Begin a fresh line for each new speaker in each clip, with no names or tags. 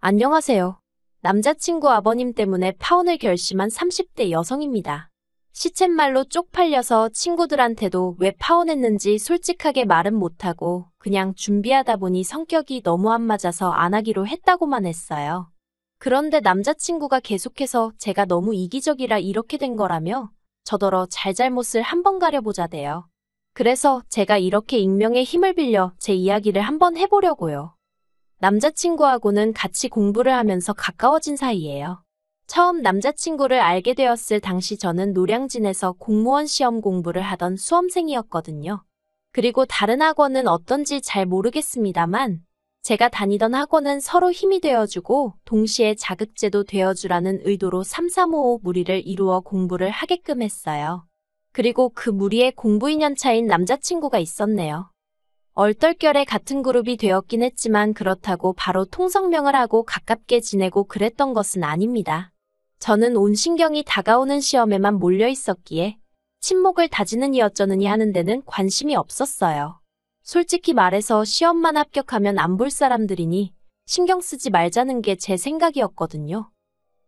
안녕하세요. 남자친구 아버님 때문에 파혼을 결심한 30대 여성입니다. 시쳇말로 쪽팔려서 친구들한테도 왜 파혼했는지 솔직하게 말은 못하고 그냥 준비하다 보니 성격이 너무 안 맞아서 안 하기로 했다고만 했어요. 그런데 남자친구가 계속해서 제가 너무 이기적이라 이렇게 된 거라며 저더러 잘잘못을 한번 가려보자대요. 그래서 제가 이렇게 익명의 힘을 빌려 제 이야기를 한번 해보려고요. 남자친구하고는 같이 공부를 하면서 가까워진 사이예요. 처음 남자친구를 알게 되었을 당시 저는 노량진에서 공무원 시험 공부를 하던 수험생이었거든요. 그리고 다른 학원은 어떤지 잘 모르겠습니다만 제가 다니던 학원은 서로 힘이 되어주고 동시에 자극제도 되어주라는 의도로 3-3-5 무리를 이루어 공부를 하게끔 했어요. 그리고 그 무리에 공부 2년 차인 남자친구가 있었네요. 얼떨결에 같은 그룹이 되었긴 했지만 그렇다고 바로 통성명을 하고 가깝게 지내고 그랬던 것은 아닙니다. 저는 온 신경이 다가오는 시험에만 몰려 있었기에 친목을 다지느니 어쩌느니 하는 데는 관심이 없었어요. 솔직히 말해서 시험만 합격하면 안 볼 사람들이니 신경 쓰지 말자는 게 제 생각이었거든요.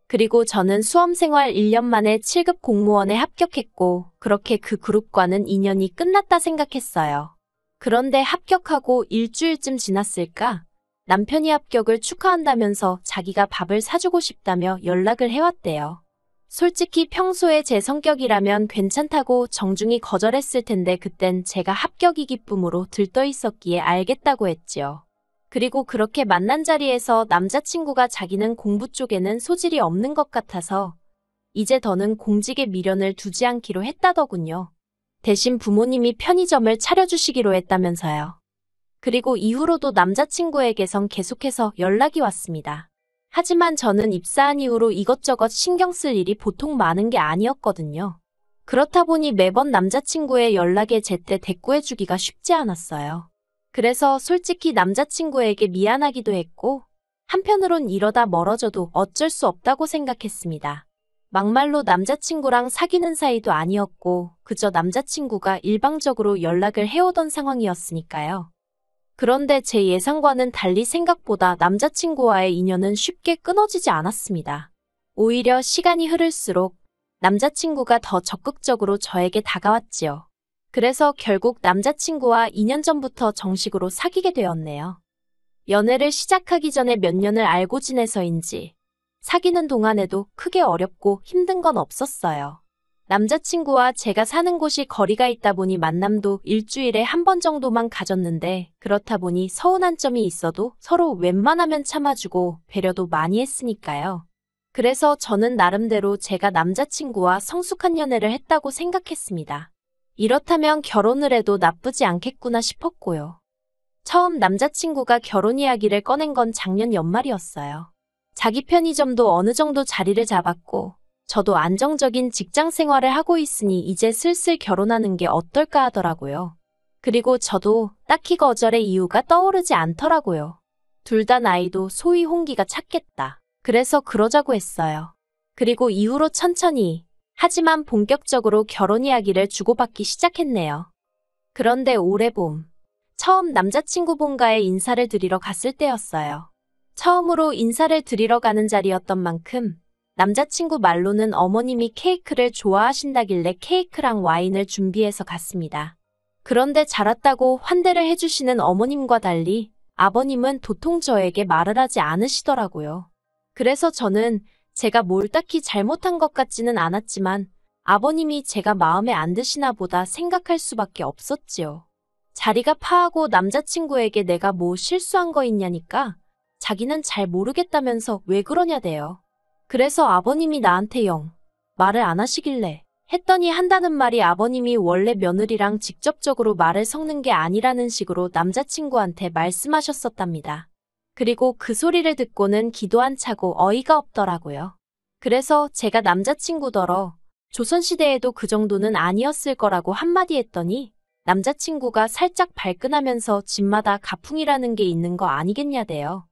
그리고 저는 수험생활 1년 만에 7급 공무원에 합격했고 그렇게 그 그룹과는 인연이 끝났다 생각했어요. 그런데 합격하고 일주일쯤 지났을까? 남편이 합격을 축하한다면서 자기가 밥을 사주고 싶다며 연락을 해왔대요. 솔직히 평소에 제 성격이라면 괜찮다고 정중히 거절했을 텐데 그땐 제가 합격이 기쁨으로 들떠 있었기에 알겠다고 했지요. 그리고 그렇게 만난 자리에서 남자친구가 자기는 공부 쪽에는 소질이 없는 것 같아서 이제 더는 공직에 미련을 두지 않기로 했다더군요. 대신 부모님이 편의점을 차려주시기로 했다면서요. 그리고 이후로도 남자친구에게선 계속해서 연락이 왔습니다. 하지만 저는 입사한 이후로 이것저것 신경 쓸 일이 보통 많은 게 아니었거든요. 그렇다 보니 매번 남자친구의 연락에 제때 대꾸해주기가 쉽지 않았어요. 그래서 솔직히 남자친구에게 미안하기도 했고 한편으론 이러다 멀어져도 어쩔 수 없다고 생각했습니다. 막말로 남자친구랑 사귀는 사이도 아니었고 그저 남자친구가 일방적으로 연락을 해오던 상황이었으니까요. 그런데 제 예상과는 달리 생각보다 남자친구와의 인연은 쉽게 끊어지지 않았습니다. 오히려 시간이 흐를수록 남자친구가 더 적극적으로 저에게 다가왔지요. 그래서 결국 남자친구와 2년 전부터 정식으로 사귀게 되었네요. 연애를 시작하기 전에 몇 년을 알고 지내서인지 사귀는 동안에도 크게 어렵고 힘든 건 없었어요. 남자친구와 제가 사는 곳이 거리가 있다 보니 만남도 일주일에 한 번 정도만 가졌는데 그렇다 보니 서운한 점이 있어도 서로 웬만하면 참아주고 배려도 많이 했으니까요. 그래서 저는 나름대로 제가 남자친구와 성숙한 연애를 했다고 생각했습니다. 이렇다면 결혼을 해도 나쁘지 않겠구나 싶었고요. 처음 남자친구가 결혼 이야기를 꺼낸 건 작년 연말이었어요. 자기 편의점도 어느 정도 자리를 잡았고 저도 안정적인 직장 생활을 하고 있으니 이제 슬슬 결혼하는 게 어떨까 하더라고요. 그리고 저도 딱히 거절의 이유가 떠오르지 않더라고요. 둘 다 나이도 소위 홍기가 찼겠다. 그래서 그러자고 했어요. 그리고 이후로 천천히 하지만 본격적으로 결혼 이야기를 주고받기 시작했네요. 그런데 올해 봄 처음 남자친구 본가에 인사를 드리러 갔을 때였어요. 처음으로 인사를 드리러 가는 자리였던 만큼 남자친구 말로는 어머님이 케이크를 좋아하신다길래 케이크랑 와인을 준비해서 갔습니다. 그런데 잘 왔다고 환대를 해주시는 어머님과 달리 아버님은 도통 저에게 말을 하지 않으시더라고요. 그래서 저는 제가 뭘 딱히 잘못한 것 같지는 않았지만 아버님이 제가 마음에 안 드시나 보다 생각할 수밖에 없었지요. 자리가 파하고 남자친구에게 내가 뭐 실수한 거 있냐니까 자기는 잘 모르겠다면서 왜 그러냐대요. 그래서 아버님이 나한테 영 말을 안 하시길래 했더니 한다는 말이 아버님이 원래 며느리랑 직접적으로 말을 섞는 게 아니라는 식으로 남자친구한테 말씀하셨었답니다. 그리고 그 소리를 듣고는 기도 안 차고 어이가 없더라고요. 그래서 제가 남자친구더러 조선시대에도 그 정도는 아니었을 거라고 한마디 했더니 남자친구가 살짝 발끈하면서 집마다 가풍이라는 게 있는 거 아니겠냐대요.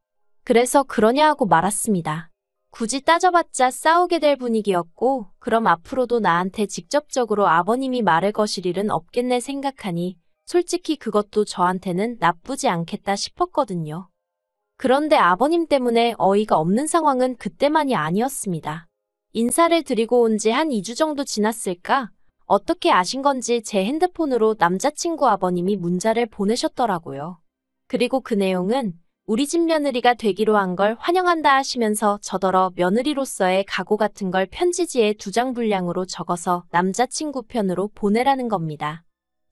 그래서 그러냐 하고 말았습니다. 굳이 따져봤자 싸우게 될 분위기였고 그럼 앞으로도 나한테 직접적으로 아버님이 말을 거실 일은 없겠네 생각하니 솔직히 그것도 저한테는 나쁘지 않겠다 싶었거든요. 그런데 아버님 때문에 어이가 없는 상황은 그때만이 아니었습니다. 인사를 드리고 온 지 한 2주 정도 지났을까? 어떻게 아신 건지 제 핸드폰으로 남자친구 아버님이 문자를 보내셨더라고요. 그리고 그 내용은 우리 집 며느리가 되기로 한 걸 환영한다 하시면서 저더러 며느리로서의 각오 같은 걸 편지지에 2장 분량으로 적어서 남자친구 편으로 보내라는 겁니다.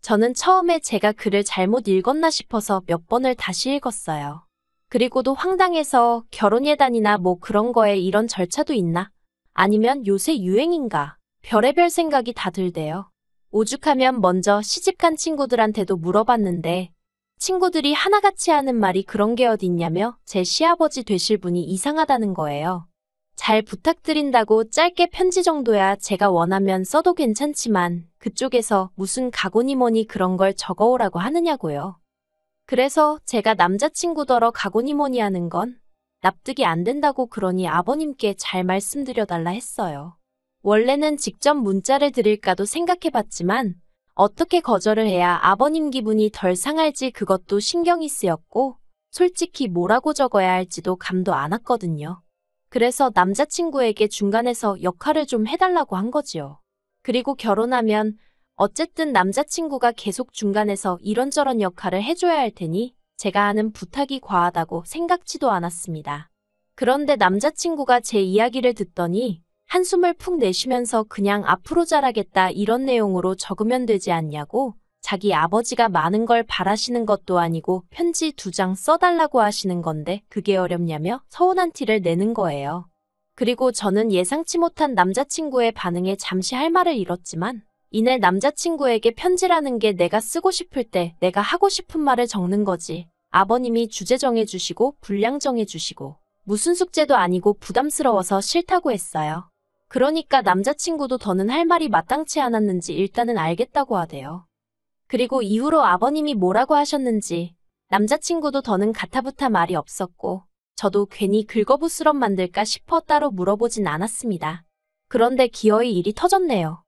저는 처음에 제가 글을 잘못 읽었나 싶어서 몇 번을 다시 읽었어요. 그리고도 황당해서 결혼 예단이나 뭐 그런 거에 이런 절차도 있나? 아니면 요새 유행인가? 별의별 생각이 다 들대요. 오죽하면 먼저 시집간 친구들한테도 물어봤는데 친구들이 하나같이 하는 말이 그런 게 어딨냐며 제 시아버지 되실 분이 이상하다는 거예요. 잘 부탁드린다고 짧게 편지 정도야 제가 원하면 써도 괜찮지만 그쪽에서 무슨 각오니 뭐니 그런 걸 적어오라고 하느냐고요. 그래서 제가 남자친구더러 각오니 뭐니 하는 건 납득이 안 된다고 그러니 아버님께 잘 말씀드려달라 했어요. 원래는 직접 문자를 드릴까도 생각해봤지만 어떻게 거절을 해야 아버님 기분이 덜 상할지 그것도 신경이 쓰였고 솔직히 뭐라고 적어야 할지도 감도 안 왔거든요. 그래서 남자친구에게 중간에서 역할을 좀 해달라고 한 거지요. 그리고 결혼하면 어쨌든 남자친구가 계속 중간에서 이런저런 역할을 해줘야 할 테니 제가 하는 부탁이 과하다고 생각지도 않았습니다. 그런데 남자친구가 제 이야기를 듣더니 한숨을 푹 내쉬면서 그냥 앞으로 잘하겠다 이런 내용으로 적으면 되지 않냐고 자기 아버지가 많은 걸 바라시는 것도 아니고 편지 2장 써달라고 하시는 건데 그게 어렵냐며 서운한 티를 내는 거예요. 그리고 저는 예상치 못한 남자친구의 반응에 잠시 할 말을 잃었지만 이내 남자친구에게 편지라는 게 내가 쓰고 싶을 때 내가 하고 싶은 말을 적는 거지. 아버님이 주제 정해주시고 분량 정해주시고 무슨 숙제도 아니고 부담스러워서 싫다고 했어요. 그러니까 남자친구도 더는 할 말이 마땅치 않았는지 일단은 알겠다고 하대요. 그리고 이후로 아버님이 뭐라고 하셨는지 남자친구도 더는 가타부타 말이 없었고 저도 괜히 긁어부스럼 만들까 싶어 따로 물어보진 않았습니다. 그런데 기어이 일이 터졌네요.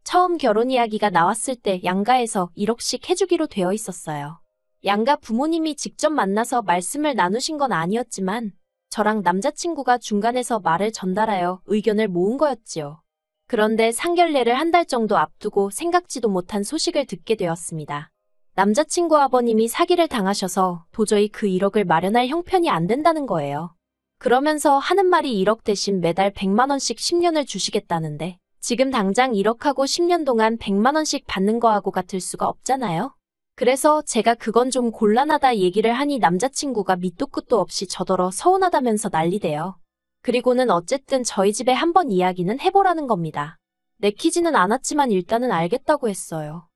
처음 결혼 이야기가 나왔을 때 양가에서 1억씩 해주기로 되어 있었어요. 양가 부모님이 직접 만나서 말씀을 나누신 건 아니었지만 저랑 남자친구가 중간에서 말을 전달하여 의견을 모은 거였지요. 그런데 상견례를 한 달 정도 앞두고 생각지도 못한 소식을 듣게 되었습니다. 남자친구 아버님이 사기를 당하셔서 도저히 그 1억을 마련할 형편이 안 된다는 거예요. 그러면서 하는 말이 1억 대신 매달 100만 원씩 10년을 주시겠다는데 지금 당장 1억하고 10년 동안 100만 원씩 받는 거하고 같을 수가 없잖아요. 그래서 제가 그건 좀 곤란하다 얘기를 하니 남자친구가 밑도 끝도 없이 저더러 서운하다면서 난리대요. 그리고는 어쨌든 저희 집에 한번 이야기는 해보라는 겁니다. 내키지는 않았지만 일단은 알겠다고 했어요.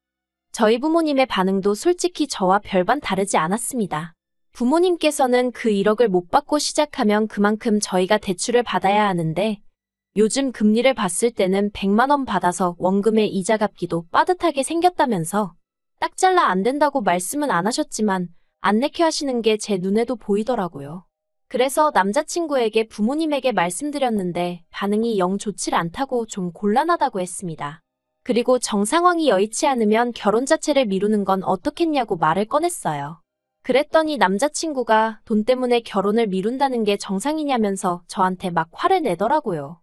저희 부모님의 반응도 솔직히 저와 별반 다르지 않았습니다. 부모님께서는 그 1억을 못 받고 시작하면 그만큼 저희가 대출을 받아야 하는데 요즘 금리를 봤을 때는 100만 원 받아서 원금의 이자 갚기도 빠듯하게 생겼다면서 딱 잘라 안 된다고 말씀은 안 하셨지만 안 내켜 하시는 게 제 눈에도 보이더라고요. 그래서 남자친구에게 부모님에게 말씀드렸는데 반응이 영 좋질 않다고 좀 곤란하다고 했습니다. 그리고 정상황이 여의치 않으면 결혼 자체를 미루는 건 어떻겠냐고 말을 꺼냈어요. 그랬더니 남자친구가 돈 때문에 결혼을 미룬다는 게 정상이냐면서 저한테 막 화를 내더라고요.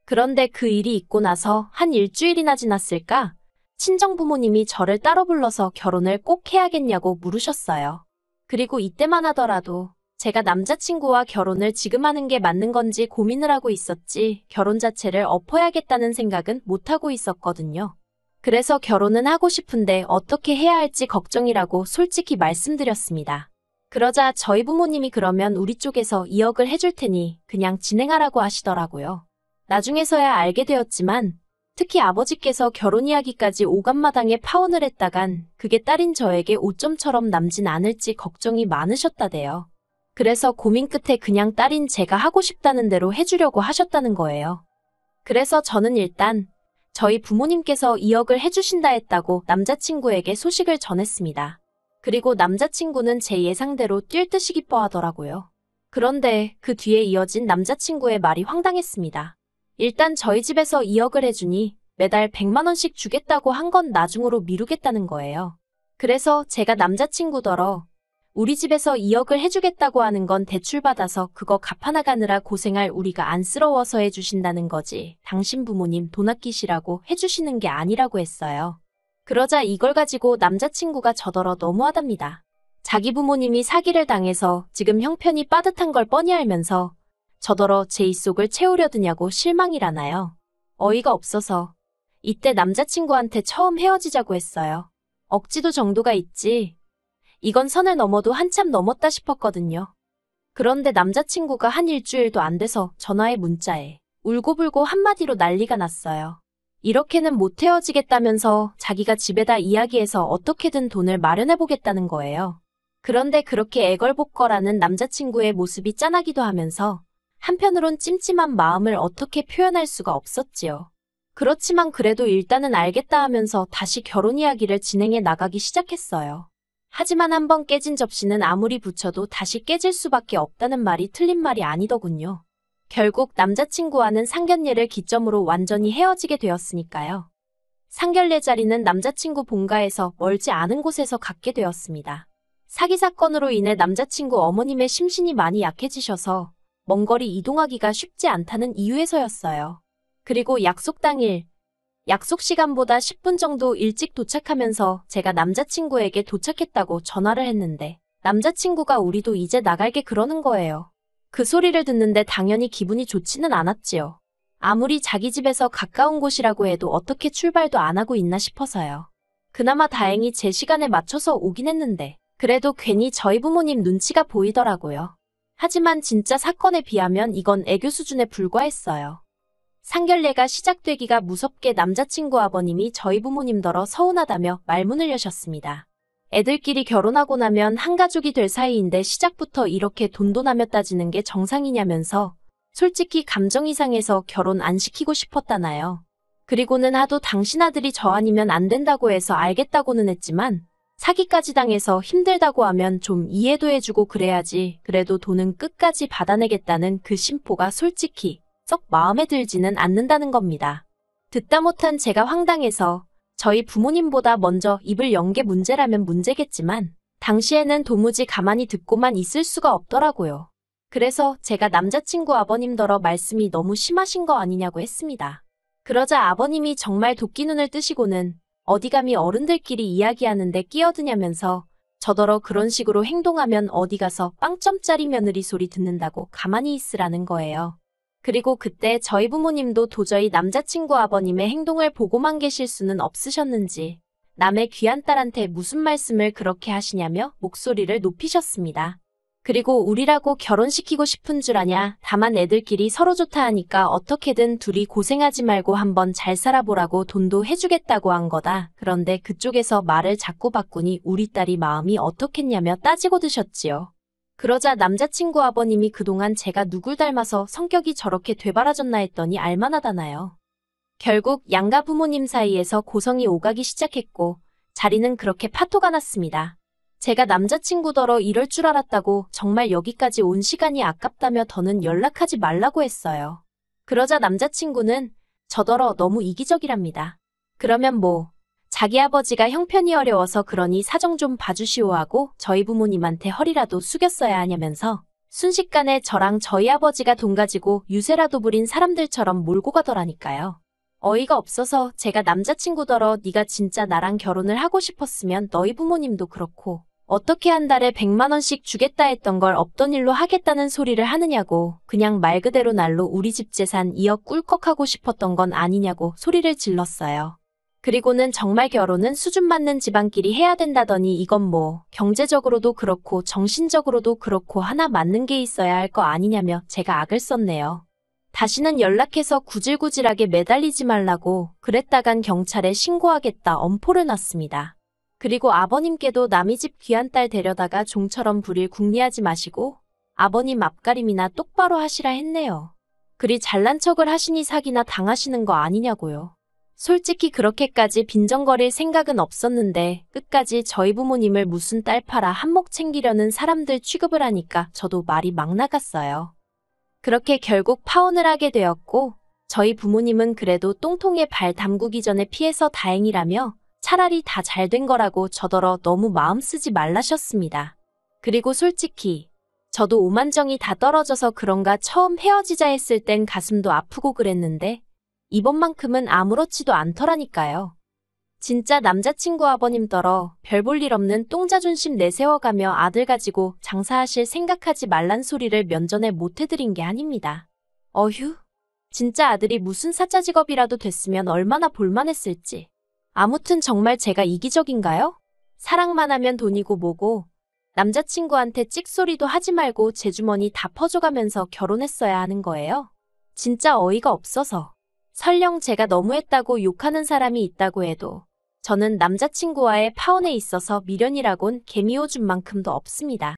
그런데 그 일이 있고 나서 한 일주일이나 지났을까? 친정 부모님이 저를 따로 불러서 결혼을 꼭 해야겠냐고 물으셨어요. 그리고 이때만 하더라도 제가 남자친구와 결혼을 지금 하는 게 맞는 건지 고민을 하고 있었지 결혼 자체를 엎어야겠다는 생각은 못하고 있었거든요. 그래서 결혼은 하고 싶은데 어떻게 해야 할지 걱정이라고 솔직히 말씀드렸습니다. 그러자 저희 부모님이 그러면 우리 쪽에서 2억을 해줄 테니 그냥 진행하라고 하시더라고요. 나중에서야 알게 되었지만 특히 아버지께서 결혼 이야기까지 오감마당에 파혼을 했다간 그게 딸인 저에게 오점처럼 남진 않을지 걱정이 많으셨다대요. 그래서 고민 끝에 그냥 딸인 제가 하고 싶다는 대로 해주려고 하셨다는 거예요. 그래서 저는 일단 저희 부모님께서 2억을 해주신다 했다고 남자친구에게 소식을 전했습니다. 그리고 남자친구는 제 예상대로 뛸 듯이 기뻐하더라고요. 그런데 그 뒤에 이어진 남자친구의 말이 황당했습니다. 일단 저희 집에서 2억을 해주니 매달 100만 원씩 주겠다고 한 건 나중으로 미루겠다는 거예요. 그래서 제가 남자친구더러 우리 집에서 2억을 해주겠다고 하는 건 대출받아서 그거 갚아나가느라 고생할 우리가 안쓰러워서 해주신다는 거지. 당신 부모님 돈 아끼시라고 해주시는 게 아니라고 했어요. 그러자 이걸 가지고 남자친구가 저더러 너무하답니다. 자기 부모님이 사기를 당해서 지금 형편이 빠듯한 걸 뻔히 알면서 저더러 제 입속을 채우려 드냐고 실망이라나요. 어이가 없어서 이때 남자친구한테 처음 헤어지자고 했어요. 억지도 정도가 있지. 이건 선을 넘어도 한참 넘었다 싶었거든요. 그런데 남자친구가 한 일주일도 안 돼서 전화에 문자에 울고불고 한마디로 난리가 났어요. 이렇게는 못 헤어지겠다면서 자기가 집에다 이야기해서 어떻게든 돈을 마련해보겠다는 거예요. 그런데 그렇게 애걸복걸하는 남자친구의 모습이 짠하기도 하면서 한편으론 찜찜한 마음을 어떻게 표현할 수가 없었지요. 그렇지만 그래도 일단은 알겠다 하면서 다시 결혼 이야기를 진행해 나가기 시작했어요. 하지만 한번 깨진 접시는 아무리 붙여도 다시 깨질 수밖에 없다는 말이 틀린 말이 아니더군요. 결국 남자친구와는 상견례를 기점으로 완전히 헤어지게 되었으니까요. 상견례 자리는 남자친구 본가에서 멀지 않은 곳에서 갖게 되었습니다. 사기 사건으로 인해 남자친구 어머님의 심신이 많이 약해지셔서 먼 거리 이동하기가 쉽지 않다는 이유에서였어요. 그리고 약속 당일, 약속 시간보다 10분 정도 일찍 도착하면서 제가 남자친구에게 도착했다고 전화를 했는데 남자친구가 우리도 이제 나갈게 그러는 거예요. 그 소리를 듣는데 당연히 기분이 좋지는 않았지요. 아무리 자기 집에서 가까운 곳이라고 해도 어떻게 출발도 안 하고 있나 싶어서요. 그나마 다행히 제 시간에 맞춰서 오긴 했는데 그래도 괜히 저희 부모님 눈치가 보이더라고요. 하지만 진짜 사건에 비하면 이건 애교 수준에 불과했어요. 상견례가 시작되기가 무섭게 남자친구 아버님이 저희 부모님더러 서운하다며 말문을 여셨습니다. 애들끼리 결혼하고 나면 한 가족이 될 사이인데 시작부터 이렇게 돈돈하며 따지는 게 정상이냐면서 솔직히 감정이 상해서 결혼 안 시키고 싶었다나요. 그리고는 하도 당신 아들이 저 아니면 안 된다고 해서 알겠다고는 했지만 사기까지 당해서 힘들다고 하면 좀 이해도 해주고 그래야지. 그래도 돈은 끝까지 받아내겠다는 그 심보가 솔직히 썩 마음에 들지는 않는다는 겁니다. 듣다 못한 제가 황당해서 저희 부모님보다 먼저 입을 연 게 문제라면 문제겠지만 당시에는 도무지 가만히 듣고만 있을 수가 없더라고요. 그래서 제가 남자친구 아버님더러 말씀이 너무 심하신 거 아니냐고 했습니다. 그러자 아버님이 정말 도끼눈을 뜨시고는 어디 감히 어른들끼리 이야기하는데 끼어드냐면서 저더러 그런 식으로 행동하면 어디 가서 빵점짜리 며느리 소리 듣는다고 가만히 있으라는 거예요. 그리고 그때 저희 부모님도 도저히 남자친구 아버님의 행동을 보고만 계실 수는 없으셨는지 남의 귀한 딸한테 무슨 말씀을 그렇게 하시냐며 목소리를 높이셨습니다. 그리고 우리라고 결혼시키고 싶은 줄 아냐. 다만 애들끼리 서로 좋다 하니까 어떻게든 둘이 고생하지 말고 한번 잘 살아보라고 돈도 해주겠다고 한 거다. 그런데 그쪽에서 말을 자꾸 바꾸니 우리 딸이 마음이 어떻겠냐며 따지고 드셨지요. 그러자 남자친구 아버님이 그동안 제가 누굴 닮아서 성격이 저렇게 되바라졌나 했더니 알만하다나요. 결국 양가 부모님 사이에서 고성이 오가기 시작했고 자리는 그렇게 파토가 났습니다. 제가 남자친구더러 이럴 줄 알았다고 정말 여기까지 온 시간이 아깝다며 더는 연락하지 말라고 했어요. 그러자 남자친구는 저더러 너무 이기적이랍니다. 그러면 뭐 자기 아버지가 형편이 어려워서 그러니 사정 좀 봐주시오 하고 저희 부모님한테 허리라도 숙였어야 하냐면서 순식간에 저랑 저희 아버지가 돈 가지고 유세라도 부린 사람들처럼 몰고 가더라니까요. 어이가 없어서 제가 남자친구더러 네가 진짜 나랑 결혼을 하고 싶었으면 너희 부모님도 그렇고 어떻게 한 달에 100만 원씩 주겠다 했던 걸 없던 일로 하겠다는 소리를 하느냐고 그냥 말 그대로 날로 우리 집 재산 2억 꿀꺽하고 싶었던 건 아니냐고 소리를 질렀어요. 그리고는 정말 결혼은 수준 맞는 집안끼리 해야 된다더니 이건 뭐 경제적으로도 그렇고 정신적으로도 그렇고 하나 맞는 게 있어야 할 거 아니냐며 제가 악을 썼네요. 다시는 연락해서 구질구질하게 매달리지 말라고 그랬다간 경찰에 신고하겠다 엄포를 놨습니다. 그리고 아버님께도 남의 집 귀한 딸 데려다가 종처럼 부릴 궁리하지 마시고 아버님 앞가림이나 똑바로 하시라 했네요. 그리 잘난 척을 하시니 사기나 당하시는 거 아니냐고요. 솔직히 그렇게까지 빈정거릴 생각은 없었는데 끝까지 저희 부모님을 무슨 딸 팔아 한몫 챙기려는 사람들 취급을 하니까 저도 말이 막 나갔어요. 그렇게 결국 파혼을 하게 되었고 저희 부모님은 그래도 똥통에 발 담그기 전에 피해서 다행이라며 차라리 다 잘 된 거라고 저더러 너무 마음 쓰지 말라셨습니다. 그리고 솔직히 저도 오만정이 다 떨어져서 그런가 처음 헤어지자 했을 땐 가슴도 아프고 그랬는데 이번만큼은 아무렇지도 않더라니까요. 진짜 남자친구 아버님더러 별 볼 일 없는 똥자존심 내세워가며 아들 가지고 장사하실 생각하지 말란 소리를 면전에 못 해드린 게 아닙니다. 어휴, 진짜 아들이 무슨 사짜 직업이라도 됐으면 얼마나 볼만했을지. 아무튼 정말 제가 이기적인가요? 사랑만 하면 돈이고 뭐고 남자친구한테 찍소리도 하지 말고 제 주머니 다 퍼줘가면서 결혼했어야 하는 거예요. 진짜 어이가 없어서. 설령 제가 너무했다고 욕하는 사람이 있다고 해도 저는 남자친구와의 파혼에 있어서 미련이라곤 개미오줌만큼도 없습니다.